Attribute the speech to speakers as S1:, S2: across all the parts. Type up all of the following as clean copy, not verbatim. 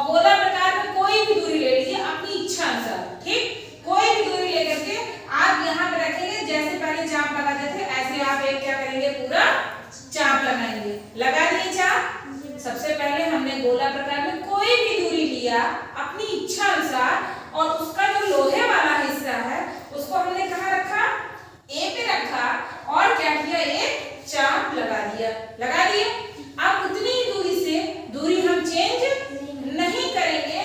S1: गोला प्रकार में कोई भी दूरी ले लीजिए अपनी इच्छा अनुसार, ठीक, कोई भी दूरी लेकर के आप यहाँ पे रखेंगे। जैसे पहले चाप लगाते थे ऐसे आप एक क्या करेंगे, पूरा चाप लगाएंगे। लगा दिए चाप। सबसे पहले हमने गोला प्रकार में कोई भी दूरी लिया अपनी इच्छा अनुसार और उसका जो लोहे वाला हिस्सा है उसको हमने कहाँ रखा, ए पे रखा और क्या किया, एक चाप लगा दिया। लगा दिए। अब उतनी दूरी से दूरी हम चेंज नहीं करेंगे,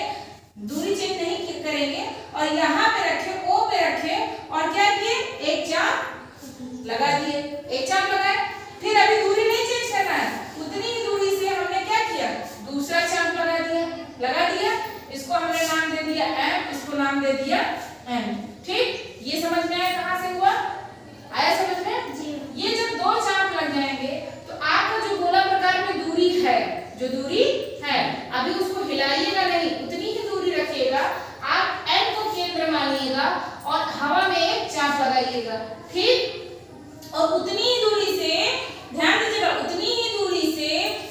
S1: दूरी चेंज नहीं करेंगे और यहाँ पे रखे, ओ पे रखे और क्या किए, एक चाप लगा दिए। एक चाप लगाए। फिर अभी दूरी नहीं चेंज करना है, उतनी ही दूरी से हमने क्या किया, दूसरा चाप लगा दिया। लगा दिया। इसको हमने नाम दे दिया एम, इसको नाम दे दिया एम। ठीक, ये समझ में आया कहाँ से हुआ, आया समझ में जी। ये जब दो चाप लग जाएंगे तो आपका जो गोला प्रकार में दूरी है, जो दूरी है अभी उसको हिलाइएगा नहीं, उतनी ही दूरी रखिएगा। आप एन को केंद्र मानिएगा और हवा में एक चाप लगाइएगा। ठीक, और उतनी ही दूरी से, ध्यान दीजिएगा, उतनी ही दूरी से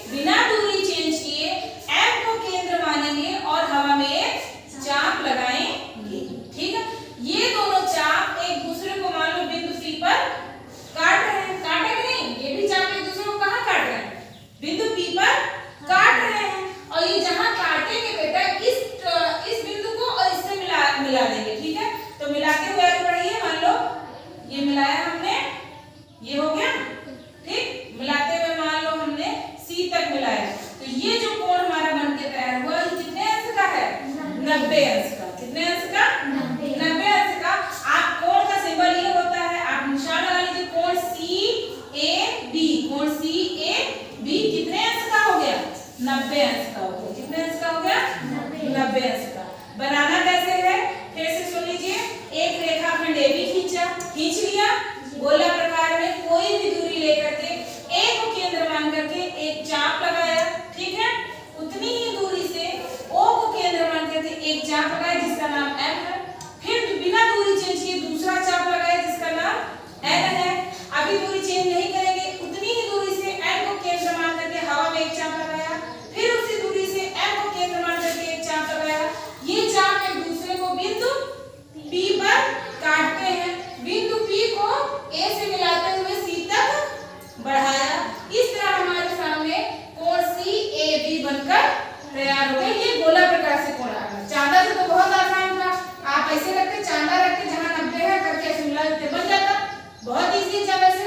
S1: बिना दूरी चेंज किए एम को केंद्र मानेंगे और हवा में एक चाप लगाएंगे। ठीक है, ये दोनों चाप एक दूसरे को मान लो बिंदु पी पर काट रहे हैं, काटे कि नहीं, ये भी चाप एक दूसरे को कहाँ काट रहे हैं, बिंदु पी पर काट रहे हैं। और ये जहां काटेंगे बेटा इस बिंदु को और इससे मिला देंगे। ठीक है, तो मिलाते हुए आगे बढ़िए। मान लो ये मिलाया हमने, ये हो गया। ठीक, मिलाते हुए मान लो हमने सी तक मिलाया, तो ये जो कोण हमारा बन के तैयार हुआ ये कितने अंश का है, 90 अंश का। कितने अंश का, 90 अंश का। आप कोण का सिंबल ये होता है, आप निशान लगा लीजिए, कोण सी ए बी, कोण सी ए बी कितने अंश का हो गया, 90 अंश का हो गया। कितने अंश का हो गया, 90 अंश का। बनाना कैसे है, फिर से सुन लीजिए। एक रेखाखंड AB खींच लिया, गोला प्रकार में कोई भी दूरी लेकर के ए को केंद्र मान करके एक चाप लगाया। ठीक है, उतनी ही दूरी से O को केंद्र मान करके एक चाप लगाया जिसका नाम M है। फिर बिना दूरी चेंज किए दूसरा चाप लगाया जिसका नाम N है। अभी दूरी चेंज नहीं करेंगे, उतनी ही दूरी से N को केंद्र मान करके हवा में एक चाप लगाया। फिर उसी दूरी से M को केंद्र मान करके एक चाप लगाया। ये चाप एक दूसरे को बिंदु P पर काटते हैं। बिंदु P को A से मिलाते हुए C तक बढ़ाया। इस तरह हमारे सामने कोण CAB बनकर तैयार हो गया। ये गोला प्रकार से कोण आ गया। चांदा से तो बहुत आसान था, आप ऐसे रखते, चांदा रखते, जहां 90 है करके ऐसे मिला देते, बन जाता। बहुत इजी है चांदा से